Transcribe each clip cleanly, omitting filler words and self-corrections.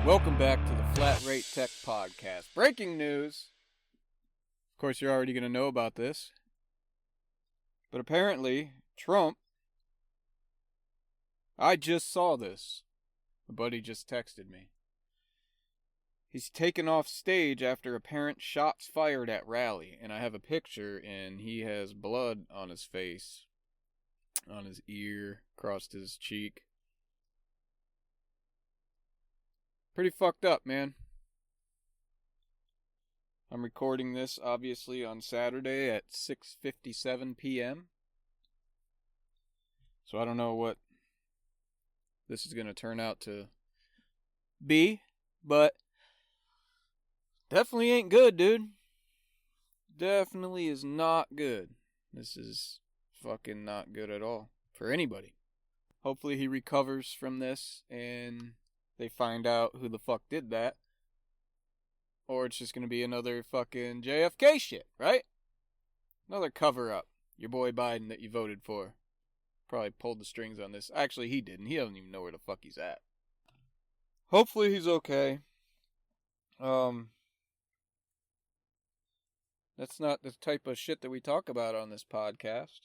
Welcome back to the Flatrate Tech Podcast. Breaking news. Of course, you're already going to know about this. But apparently, Trump... I just saw this. A buddy just texted me. He's taken off stage after apparent shots fired at rally. And I have a picture, and he has blood on his face, on his ear, across his cheek. Pretty fucked up, man. I'm recording this, obviously, on Saturday at 6:57 p.m. So I don't know what this is going to turn out to be, but definitely ain't good, dude. Definitely is not good. This is fucking not good at all for anybody. Hopefully he recovers from this and they find out who the fuck did that. Or it's just going to be another fucking JFK shit, right? Another cover-up. Your boy Biden that you voted for probably pulled the strings on this. Actually, he didn't. He doesn't even know where the fuck he's at. Hopefully he's okay. That's not the type of shit that we talk about on this podcast.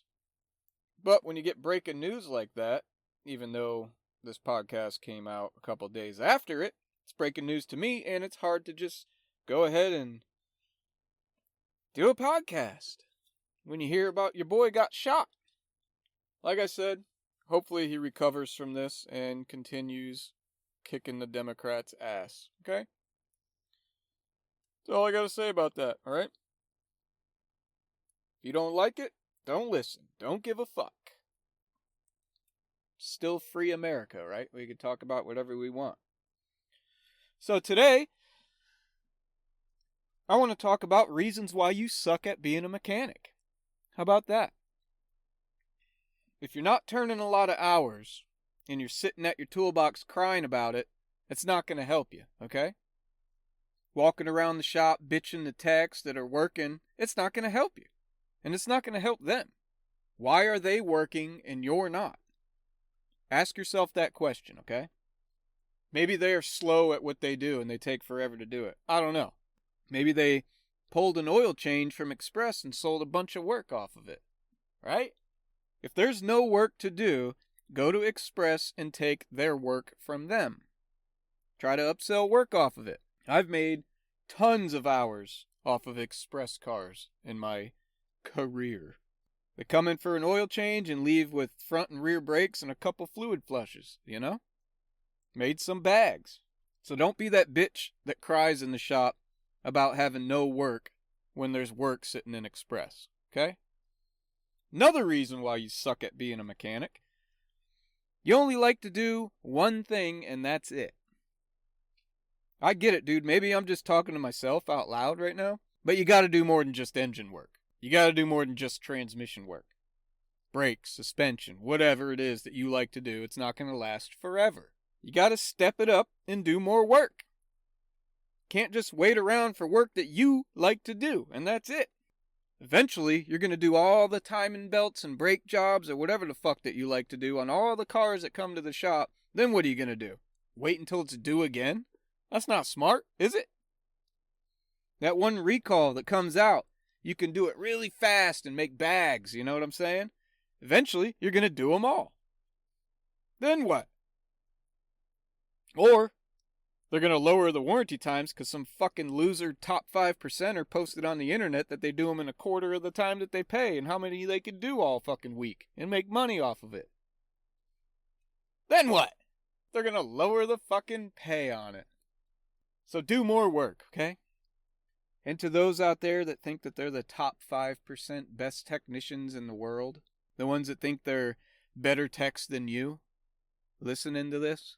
But when you get breaking news like that, even though this podcast came out a couple days after it, it's breaking news to me, and it's hard to just go ahead and do a podcast when you hear about your boy got shot. Like I said, hopefully he recovers from this and continues kicking the Democrats' ass. Okay? That's all I gotta say about that, alright? If you don't like it, don't listen. Don't give a fuck. Still free America, right? We can talk about whatever we want. So today, I want to talk about reasons why you suck at being a mechanic. How about that? If you're not turning a lot of hours and you're sitting at your toolbox crying about it, it's not going to help you, okay? Walking around the shop bitching the techs that are working, it's not going to help you. And it's not going to help them. Why are they working and you're not? Ask yourself that question, okay? Maybe they are slow at what they do and they take forever to do it. I don't know. Maybe they pulled an oil change from Express and sold a bunch of work off of it, right? If there's no work to do, go to Express and take their work from them. Try to upsell work off of it. I've made tons of hours off of Express cars in my career. They come in for an oil change and leave with front and rear brakes and a couple fluid flushes, you know? Made some bags. So don't be that bitch that cries in the shop about having no work when there's work sitting in Express, okay? Another reason why you suck at being a mechanic. You only like to do one thing and that's it. I get it, dude. Maybe I'm just talking to myself out loud right now, but you gotta do more than just engine work. You gotta do more than just transmission work. Brakes, suspension, whatever it is that you like to do, it's not gonna last forever. You gotta step it up and do more work. Can't just wait around for work that you like to do, and that's it. Eventually, you're gonna do all the timing belts and brake jobs or whatever the fuck that you like to do on all the cars that come to the shop. Then what are you gonna do? Wait until it's due again? That's not smart, is it? That one recall that comes out, you can do it really fast and make bags, you know what I'm saying? Eventually, you're going to do them all. Then what? Or, they're going to lower the warranty times because some fucking loser top 5%er posted on the internet that they do them in a quarter of the time that they pay and how many they could do all fucking week and make money off of it. Then what? They're going to lower the fucking pay on it. So do more work, okay? And to those out there that think that they're the top 5% best technicians in the world, the ones that think they're better techs than you, listening to this,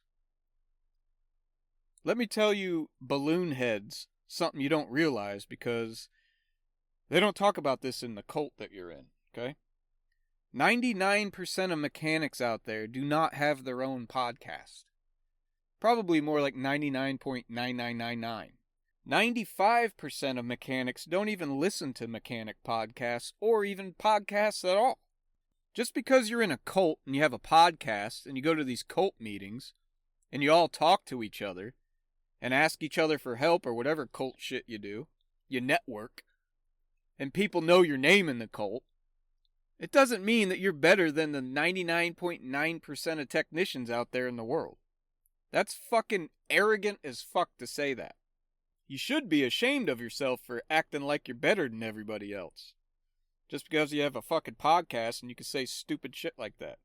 let me tell you, balloon heads, something you don't realize because they don't talk about this in the cult that you're in, okay? 99% of mechanics out there do not have their own podcast. Probably more like 99.9999. 95% of mechanics don't even listen to mechanic podcasts or even podcasts at all. Just because you're in a cult and you have a podcast and you go to these cult meetings and you all talk to each other, and ask each other for help or whatever cult shit you do, you network, and people know your name in the cult, it doesn't mean that you're better than the 99.9% of technicians out there in the world. That's fucking arrogant as fuck to say that. You should be ashamed of yourself for acting like you're better than everybody else. Just because you have a fucking podcast and you can say stupid shit like that.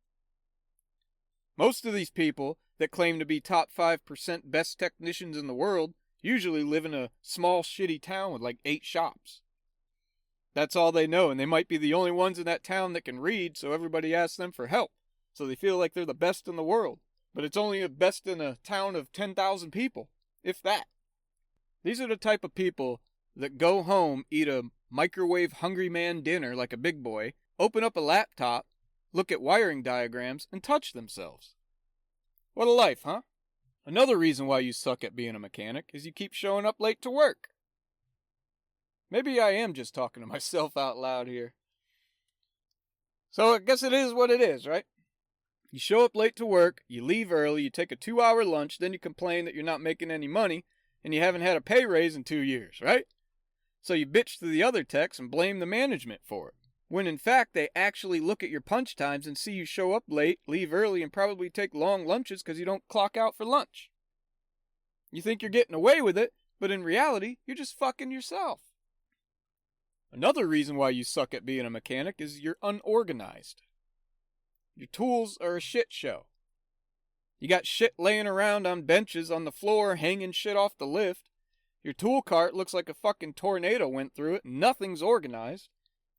Most of these people that claim to be top 5% best technicians in the world usually live in a small shitty town with like 8 shops. That's all they know, and they might be the only ones in that town that can read, so everybody asks them for help. So they feel like they're the best in the world. But it's only the best in a town of 10,000 people, if that. These are the type of people that go home, eat a microwave hungry man dinner like a big boy, open up a laptop, look at wiring diagrams, and touch themselves. What a life, huh? Another reason why you suck at being a mechanic is you keep showing up late to work. Maybe I am just talking to myself out loud here. So I guess it is what it is, right? You show up late to work, you leave early, you take a 2-hour lunch, then you complain that you're not making any money, and you haven't had a pay raise in 2 years, right? So you bitch to the other techs and blame the management for it. When in fact, they actually look at your punch times and see you show up late, leave early, and probably take long lunches because you don't clock out for lunch. You think you're getting away with it, but in reality, you're just fucking yourself. Another reason why you suck at being a mechanic is you're unorganized. Your tools are a shit show. You got shit laying around on benches on the floor, hanging shit off the lift. Your tool cart looks like a fucking tornado went through it, and nothing's organized.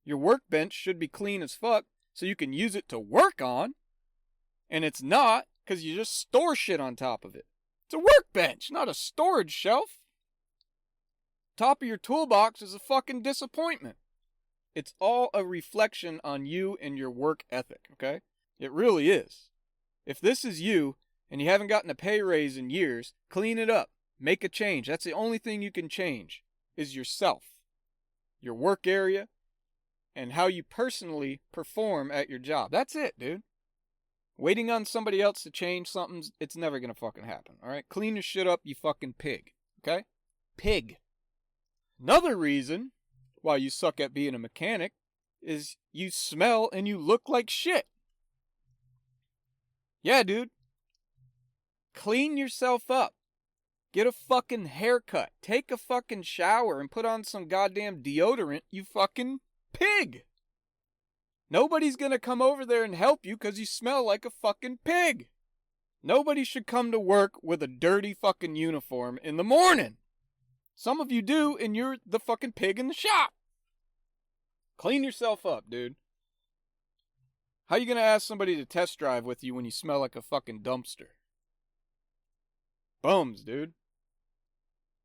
Your workbench should be clean as fuck so you can use it to work on. And it's not, because you just store shit on top of it. It's a workbench, not a storage shelf. Top of your toolbox is a fucking disappointment. It's all a reflection on you and your work ethic, okay? It really is. If this is you, and you haven't gotten a pay raise in years, clean it up. Make a change. That's the only thing you can change, is yourself. Your work area, and how you personally perform at your job. That's it, dude. Waiting on somebody else to change something, it's never gonna fucking happen, alright? Clean your shit up, you fucking pig, okay? Pig. Another reason why you suck at being a mechanic is you smell and you look like shit. Yeah, dude. Clean yourself up. Get a fucking haircut. Take a fucking shower and put on some goddamn deodorant, you fucking pig. Nobody's gonna come over there and help you because you smell like a fucking pig. Nobody should come to work with a dirty fucking uniform in the morning. Some of you do, and you're the fucking pig in the shop. Clean yourself up, dude. How you gonna ask somebody to test drive with you when you smell like a fucking dumpster? Bums, dude.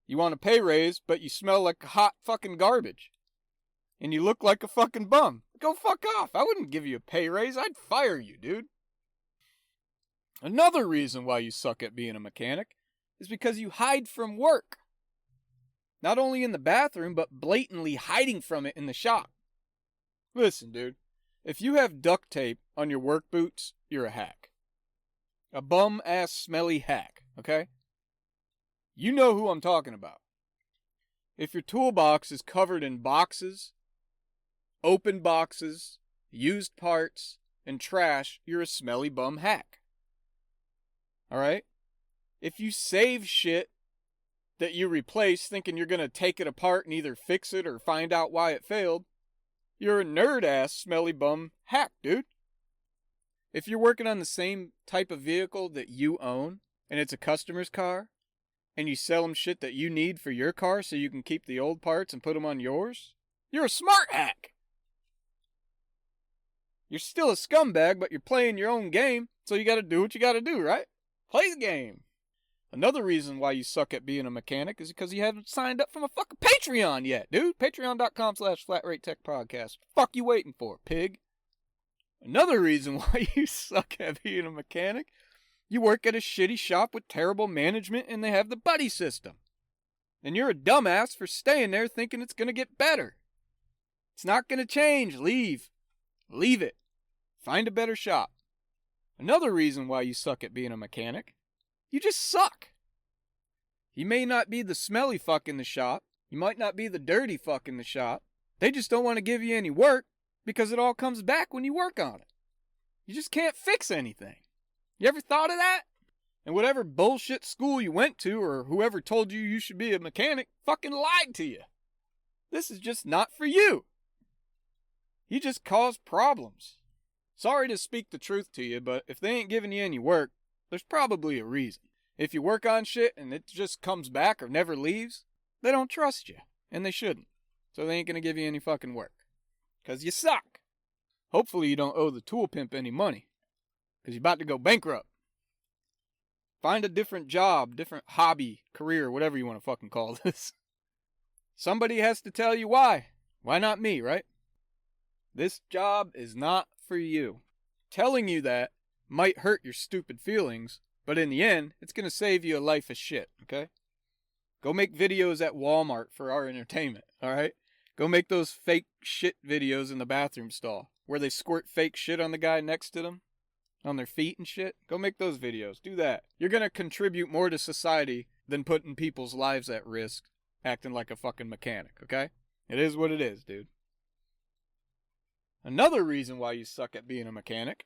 You want a pay raise, but you smell like hot fucking garbage. And you look like a fucking bum. Go fuck off. I wouldn't give you a pay raise. I'd fire you, dude. Another reason why you suck at being a mechanic is because you hide from work. Not only in the bathroom, but blatantly hiding from it in the shop. Listen, dude. If you have duct tape on your work boots, you're a hack. A bum-ass smelly hack, okay? You know who I'm talking about. If your toolbox is covered in boxes, open boxes, used parts, and trash, you're a smelly bum hack. Alright? If you save shit that you replace thinking you're going to take it apart and either fix it or find out why it failed, you're a nerd-ass smelly bum hack, dude. If you're working on the same type of vehicle that you own, and it's a customer's car, and you sell them shit that you need for your car so you can keep the old parts and put them on yours, you're a smart hack. You're still a scumbag, but you're playing your own game, so you gotta do what you gotta do, right? Play the game. Another reason why you suck at being a mechanic is because you haven't signed up for my fucking Patreon yet, dude. Patreon.com/flatratetechpodcast. Fuck you waiting for, pig? Another reason why you suck at being a mechanic, you work at a shitty shop with terrible management and they have the buddy system. And you're a dumbass for staying there thinking it's gonna get better. It's not gonna change. Leave. Leave it. Find a better shop. Another reason why you suck at being a mechanic, you just suck. You may not be the smelly fuck in the shop. You might not be the dirty fuck in the shop. They just don't want to give you any work because it all comes back when you work on it. You just can't fix anything. You ever thought of that? And whatever bullshit school you went to or whoever told you you should be a mechanic fucking lied to you. This is just not for you. You just cause problems. Sorry to speak the truth to you, but if they ain't giving you any work, there's probably a reason. If you work on shit and it just comes back or never leaves, they don't trust you. And they shouldn't. So they ain't gonna give you any fucking work. 'Cause you suck. Hopefully you don't owe the tool pimp any money. 'Cause you're about to go bankrupt. Find a different job, different hobby, career, whatever you want to fucking call this. Somebody has to tell you why. Why not me, right? This job is not for you. Telling you that might hurt your stupid feelings, but in the end, it's going to save you a life of shit, okay? Go make videos at Walmart for our entertainment, alright? Go make those fake shit videos in the bathroom stall, where they squirt fake shit on the guy next to them, on their feet and shit. Go make those videos. Do that. You're going to contribute more to society than putting people's lives at risk, acting like a fucking mechanic, okay? It is what it is, dude. Another reason why you suck at being a mechanic,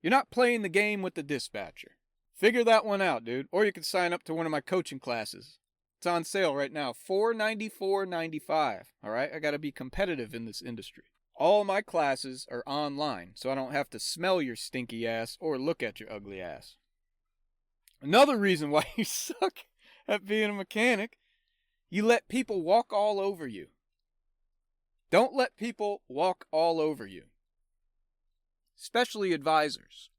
you're not playing the game with the dispatcher. Figure that one out, dude. Or you can sign up to one of my coaching classes. It's on sale right now, $494.95. All right, I got to be competitive in this industry. All my classes are online, so I don't have to smell your stinky ass or look at your ugly ass. Another reason why you suck at being a mechanic, you let people walk all over you. Don't let people walk all over you. Especially advisors.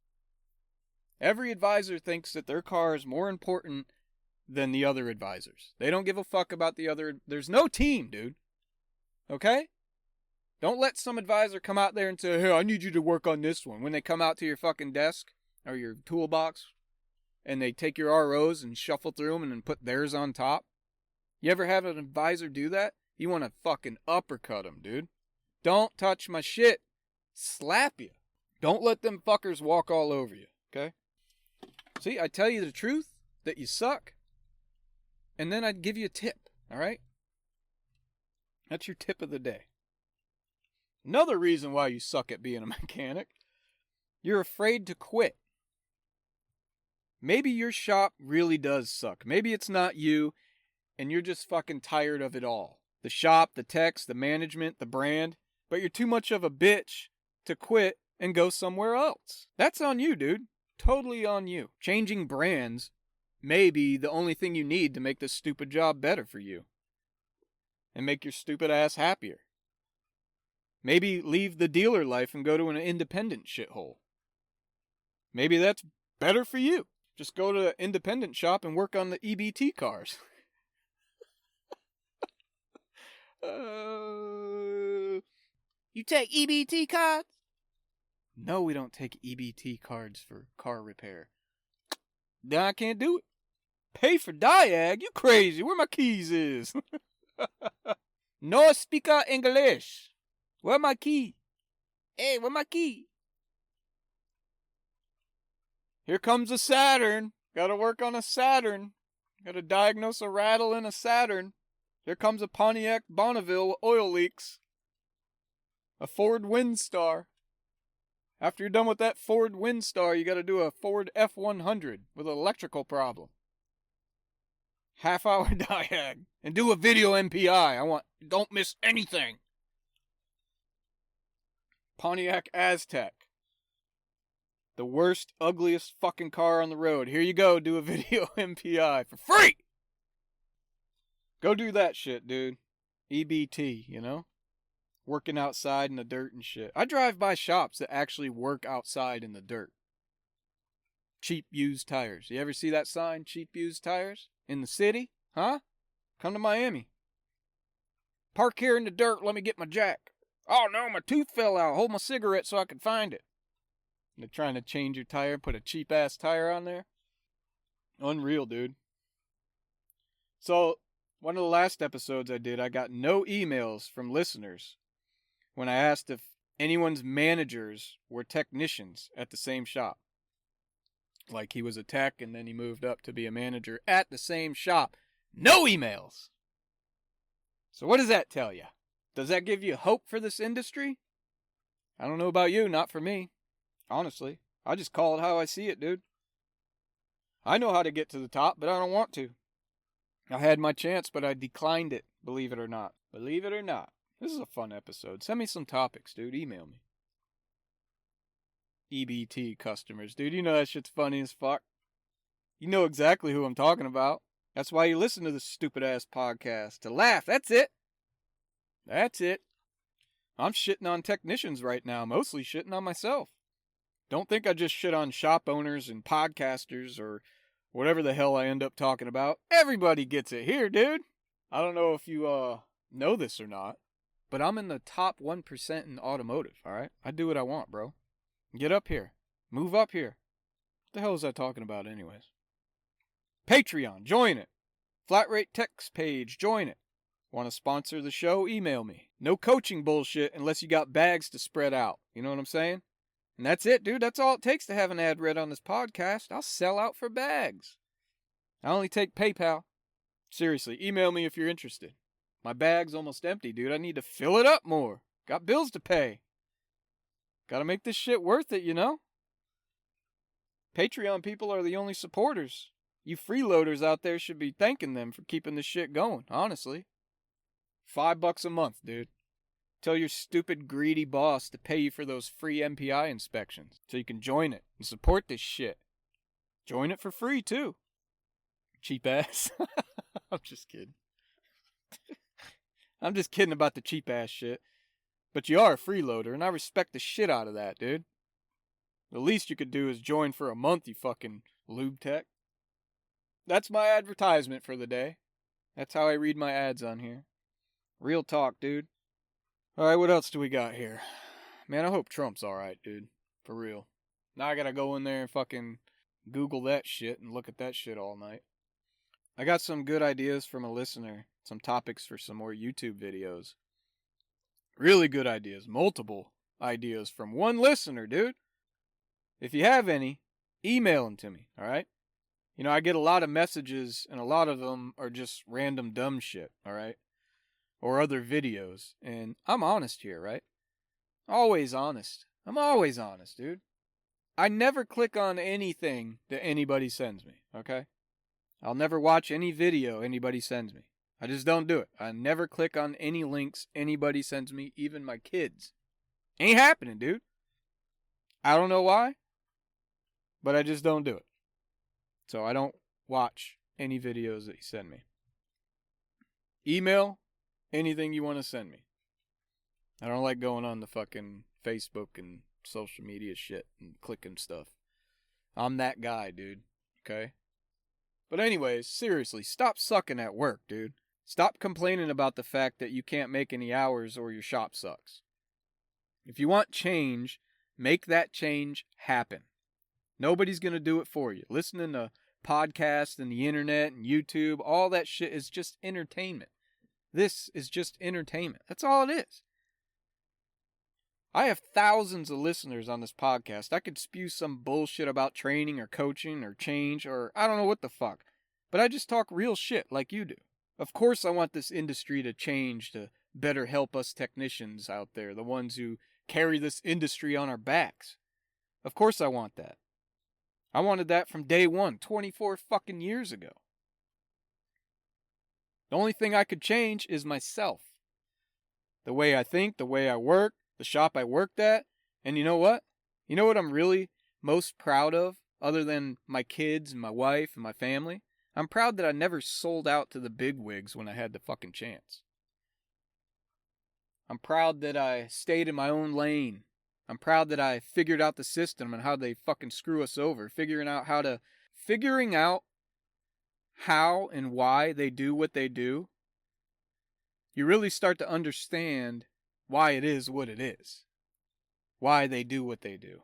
Every advisor thinks that their car is more important than the other advisors. They don't give a fuck about the other. There's no team, dude. Okay? Don't let some advisor come out there and say, hey, I need you to work on this one. When they come out to your fucking desk or your toolbox and they take your ROs and shuffle through them and then put theirs on top. You ever have an advisor do that? You want to fucking uppercut them, dude. Don't touch my shit. Slap you. Don't let them fuckers walk all over you, okay? See, I tell you the truth that you suck, and then I'd give you a tip, all right? That's your tip of the day. Another reason why you suck at being a mechanic, you're afraid to quit. Maybe your shop really does suck. Maybe it's not you, and you're just fucking tired of it all. The shop, the techs, the management, the brand, but you're too much of a bitch to quit and go somewhere else. That's on you, dude. Totally on you. Changing brands may be the only thing you need to make this stupid job better for you. And make your stupid ass happier. Maybe leave the dealer life and go to an independent shithole. Maybe that's better for you. Just go to an independent shop and work on the EBT cars. You take EBT cards? No, we don't take EBT cards for car repair. Then I can't do it. Pay for Diag? You crazy. Where my keys is? No speak English. Where my key? Hey, where my key? Here comes a Saturn. Gotta work on a Saturn. Gotta diagnose a rattle in a Saturn. Here comes a Pontiac Bonneville with oil leaks. A Ford Windstar. After you're done with that Ford Windstar, you gotta do a Ford F-100 with an electrical problem. Half-hour diag. And do a video MPI. Don't miss anything. Pontiac Aztec. The worst, ugliest fucking car on the road. Here you go, do a video MPI for free! Go do that shit, dude. EBT, you know? Working outside in the dirt and shit. I drive by shops that actually work outside in the dirt. Cheap used tires. You ever see that sign, cheap used tires? In the city? Huh? Come to Miami. Park here in the dirt, let me get my jack. Oh no, my tooth fell out. Hold my cigarette so I can find it. They're trying to change your tire, put a cheap ass tire on there. Unreal, dude. So, one of the last episodes I did, I got no emails from listeners when I asked if anyone's managers were technicians at the same shop. Like he was a tech and then he moved up to be a manager at the same shop. No emails. So what does that tell you? Does that give you hope for this industry? I don't know about you, not for me. Honestly, I just call it how I see it, dude. I know how to get to the top, but I don't want to. I had my chance, but I declined it, believe it or not. Believe it or not. This is a fun episode. Send me some topics, dude. Email me. EBT customers. Dude, you know that shit's funny as fuck. You know exactly who I'm talking about. That's why you listen to this stupid-ass podcast. To laugh. That's it. That's it. I'm shitting on technicians right now. Mostly shitting on myself. Don't think I just shit on shop owners and podcasters or whatever the hell I end up talking about. Everybody gets it here, dude. I don't know if you know this or not, but I'm in the top 1% in automotive, alright? I do what I want, bro. Get up here. Move up here. What the hell is I talking about anyways? Patreon, join it. Flatrate text page, join it. Want to sponsor the show? Email me. No coaching bullshit unless you got bags to spread out. You know what I'm saying? And that's it, dude. That's all it takes to have an ad read on this podcast. I'll sell out for bags. I only take PayPal. Seriously, email me if you're interested. My bag's almost empty, dude. I need to fill it up more. Got bills to pay. Gotta make this shit worth it, you know? Patreon people are the only supporters. You freeloaders out there should be thanking them for keeping this shit going, honestly. $5 a month, dude. Tell your stupid, greedy boss to pay you for those free MPI inspections so you can join it and support this shit. Join it for free, too. Cheap ass. I'm just kidding. I'm just kidding about the cheap ass shit. But you are a freeloader, and I respect the shit out of that, dude. The least you could do is join for a month, you fucking lube tech. That's my advertisement for the day. That's how I read my ads on here. Real talk, dude. Alright, what else do we got here? Man, I hope Trump's alright, dude. For real. Now I gotta go in there and fucking Google that shit and look at that shit all night. I got some good ideas from a listener. Some topics for some more YouTube videos. Really good ideas. Multiple ideas from one listener, dude. If you have any, email them to me, alright? You know, I get a lot of messages, and a lot of them are just random dumb shit, alright? Or other videos, and I'm honest here, right? Always honest. I'm always honest, dude. I never click on anything that anybody sends me, okay? I'll never watch any video anybody sends me. I just don't do it. I never click on any links anybody sends me, even my kids. Ain't happening, dude. I don't know why, but I just don't do it. So I don't watch any videos that you send me. Email anything you want to send me. I don't like going on the fucking Facebook and social media shit and clicking stuff. I'm that guy, dude. Okay? But anyways, seriously, stop sucking at work, dude. Stop complaining about the fact that you can't make any hours or your shop sucks. If you want change, make that change happen. Nobody's going to do it for you. Listening to podcasts and the internet and YouTube, all that shit is just entertainment. This is just entertainment. That's all it is. I have thousands of listeners on this podcast. I could spew some bullshit about training or coaching or change or I don't know what the fuck. But I just talk real shit like you do. Of course I want this industry to change to better help us technicians out there, the ones who carry this industry on our backs. Of course I want that. I wanted that from day one, 24 fucking years ago. The only thing I could change is myself. The way I think, the way I work, the shop I worked at. And you know what? You know what I'm really most proud of, other than my kids and my wife and my family? I'm proud that I never sold out to the bigwigs when I had the fucking chance. I'm proud that I stayed in my own lane. I'm proud that I figured out the system and how they fucking screw us over. Figuring out how and why they do what they do. You really start to understand why it is what it is. Why they do what they do.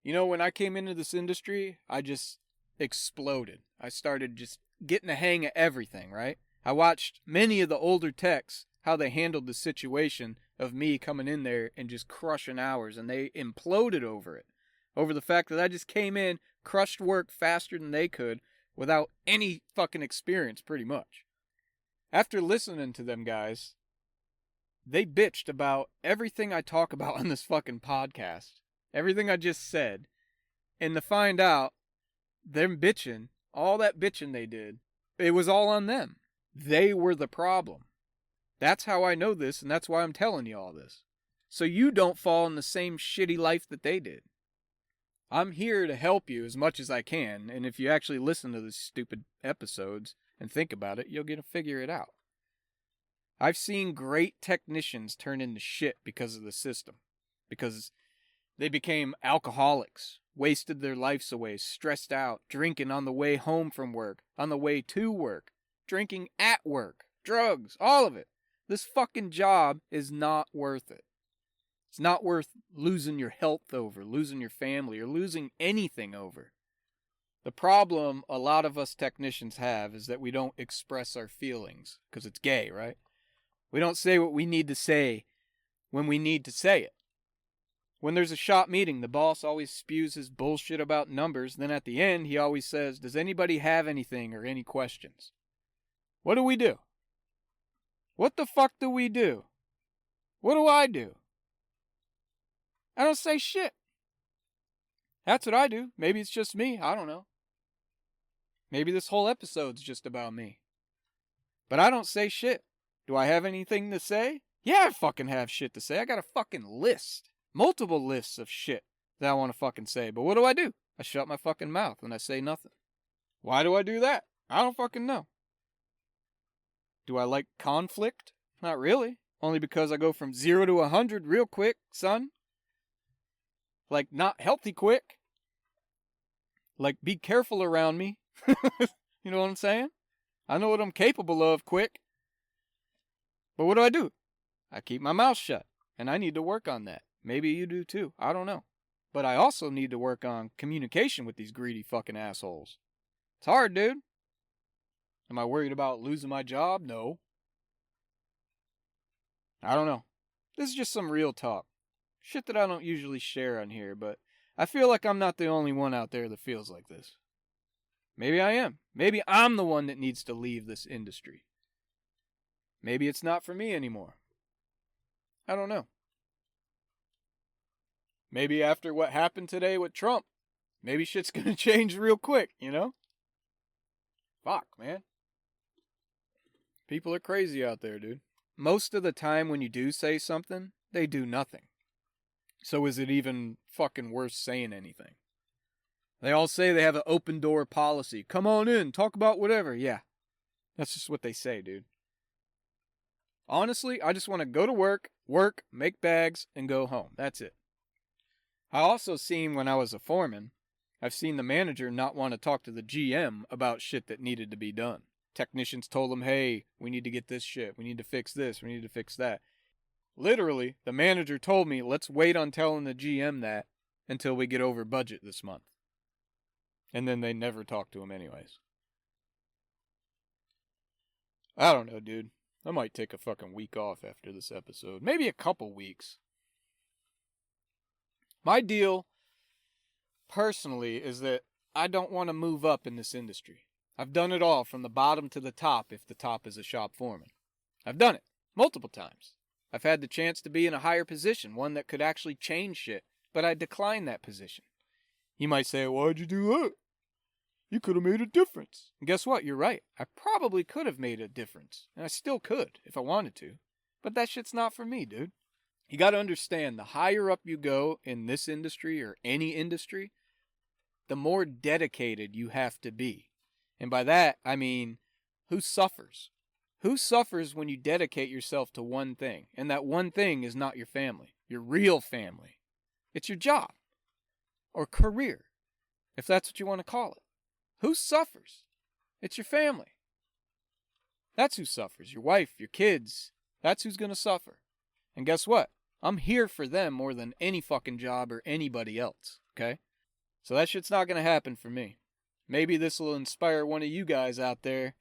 You know, when I came into this industry, I just exploded. I started just getting the hang of everything, right? I watched many of the older techs, how they handled the situation of me coming in there and just crushing hours, and they imploded over it. over the fact that I just came in, crushed work faster than they could, without any fucking experience, pretty much. After listening to them guys, they bitched about everything I talk about on this fucking podcast. Everything I just said. And to find out, them bitching, all that bitching they did, it was all on them. They were the problem. That's how I know this, and that's why I'm telling you all this. So you don't fall in the same shitty life that they did. I'm here to help you as much as I can, and if you actually listen to these stupid episodes and think about it, you'll get to figure it out. I've seen great technicians turn into shit because of the system. Because they became alcoholics, wasted their lives away, stressed out, drinking on the way home from work, on the way to work, drinking at work, drugs, all of it. This fucking job is not worth it. It's not worth losing your health over, losing your family, or losing anything over. The problem a lot of us technicians have is that we don't express our feelings, because it's gay, right? We don't say what we need to say when we need to say it. When there's a shop meeting, the boss always spews his bullshit about numbers, then at the end he always says, does anybody have anything or any questions? What do we do? What the fuck do we do? What do I do? I don't say shit. That's what I do. Maybe it's just me. I don't know. Maybe this whole episode's just about me. But I don't say shit. Do I have anything to say? Yeah, I fucking have shit to say. I got a fucking list. Multiple lists of shit that I want to fucking say. But what do? I shut my fucking mouth and I say nothing. Why do I do that? I don't fucking know. Do I like conflict? Not really. Only because I go from 0 to 100 real quick, son. Like, not healthy quick. Like, be careful around me. You know what I'm saying? I know what I'm capable of quick. But what do? I keep my mouth shut. And I need to work on that. Maybe you do too. I don't know. But I also need to work on communication with these greedy fucking assholes. It's hard, dude. Am I worried about losing my job? No. I don't know. This is just some real talk. Shit that I don't usually share on here, but I feel like I'm not the only one out there that feels like this. Maybe I am. Maybe I'm the one that needs to leave this industry. Maybe it's not for me anymore. I don't know. Maybe after what happened today with Trump, maybe shit's gonna change real quick, you know? Fuck, man. People are crazy out there, dude. Most of the time when you do say something, they do nothing. So is it even fucking worth saying anything? They all say they have an open door policy. Come on in, talk about whatever. Yeah, that's just what they say, dude. Honestly, I just want to go to work, make bags, and go home. That's it. I also seen when I was a foreman, I've seen the manager not want to talk to the GM about shit that needed to be done. Technicians told him, hey, we need to get this shit. We need to fix this. We need to fix that. Literally, the manager told me, let's wait on telling the GM that until we get over budget this month. And then they never talked to him anyways. I don't know, dude. I might take a fucking week off after this episode. Maybe a couple weeks. My deal, personally, is that I don't want to move up in this industry. I've done it all from the bottom to the top if the top is a shop foreman. I've done it multiple times. I've had the chance to be in a higher position, one that could actually change shit, but I declined that position. You might say, why'd you do that? You could have made a difference. And guess what? You're right. I probably could have made a difference. And I still could if I wanted to. But that shit's not for me, dude. You got to understand, the higher up you go in this industry or any industry, the more dedicated you have to be. And by that, I mean, who suffers? Who suffers when you dedicate yourself to one thing? And that one thing is not your family, your real family. It's your job or career, if that's what you want to call it. Who suffers? It's your family. That's who suffers. Your wife, your kids. That's who's going to suffer. And guess what? I'm here for them more than any fucking job or anybody else, okay? So that shit's not going to happen for me. Maybe this will inspire one of you guys out there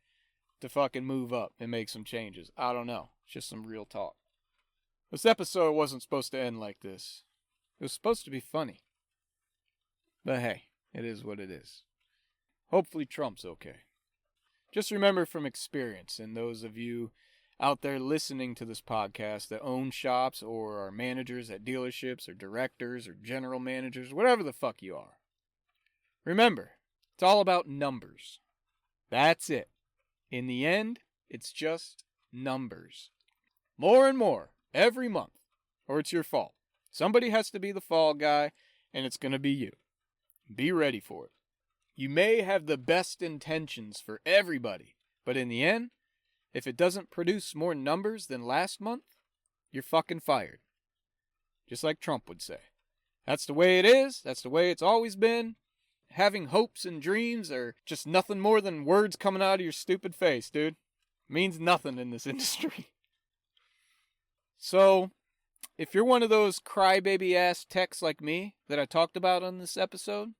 to fucking move up and make some changes. I don't know. It's just some real talk. This episode wasn't supposed to end like this. It was supposed to be funny. But hey, it is what it is. Hopefully Trump's okay. Just remember from experience, and those of you out there listening to this podcast that own shops or are managers at dealerships or directors or general managers, whatever the fuck you are. Remember, it's all about numbers. That's it. In the end, it's just numbers. More and more every month, or it's your fault. Somebody has to be the fall guy, and it's going to be you. Be ready for it. You may have the best intentions for everybody, but in the end, if it doesn't produce more numbers than last month, you're fucking fired. Just like Trump would say. That's the way it is. That's the way it's always been. Having hopes and dreams are just nothing more than words coming out of your stupid face, dude. Means nothing in this industry. So, if you're one of those crybaby ass techs like me that I talked about on this episode,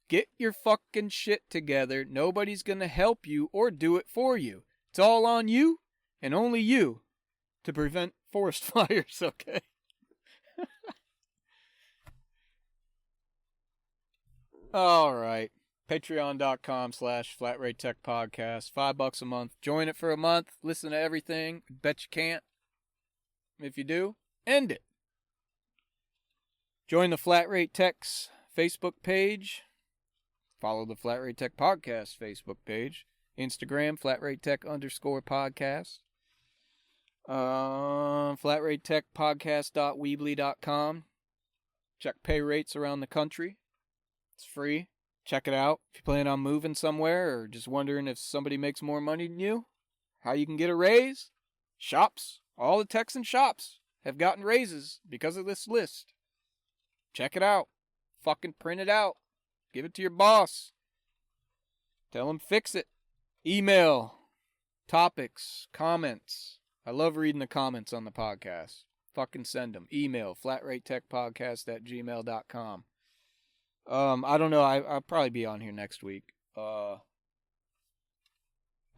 get your fucking shit together. Nobody's gonna help you or do it for you. It's all on you and only you to prevent forest fires, okay? All right. Patreon.com/FlatRateTechPodcast. $5 a month. Join it for a month. Listen to everything. Bet you can't. If you do, end it. Join the Flat Rate Tech's Facebook page. Follow the Flat Rate Tech Podcast Facebook page. Instagram, FlatRateTech_podcast. FlatRateTechPodcast.weebly.com. Check pay rates around the country. It's free. Check it out. If you plan on moving somewhere or just wondering if somebody makes more money than you, how you can get a raise. Shops, all the Texan shops have gotten raises because of this list. Check it out. Fucking print it out. Give it to your boss. Tell him fix it. Email, topics, comments. I love reading the comments on the podcast. Fucking send them. Email, flatratetechpodcast@gmail.com. I don't know. I'll probably be on here next week. I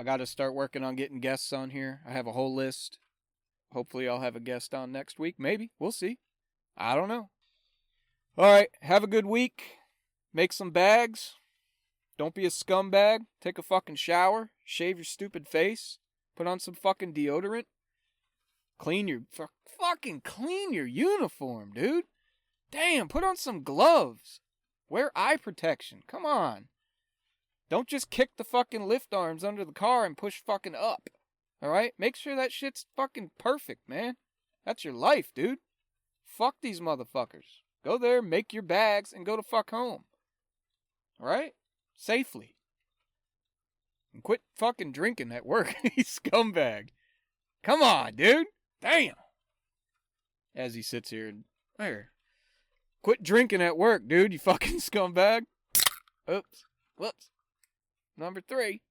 got to start working on getting guests on here. I have a whole list. Hopefully I'll have a guest on next week. Maybe. We'll see. I don't know. All right. Have a good week. Make some bags. Don't be a scumbag. Take a fucking shower. Shave your stupid face. Put on some fucking deodorant. Clean your uniform, dude. Damn, put on some gloves. Wear eye protection. Come on. Don't just kick the fucking lift arms under the car and push fucking up. Alright? Make sure that shit's fucking perfect, man. That's your life, dude. Fuck these motherfuckers. Go there, make your bags, and go to fuck home. Alright? Safely. And quit fucking drinking at work, you scumbag. Come on, dude. Damn. As he sits here and... There. Quit drinking at work, dude, you fucking scumbag. Oops. Whoops. Number 3.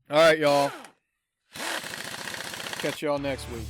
All right, y'all. Catch y'all next week.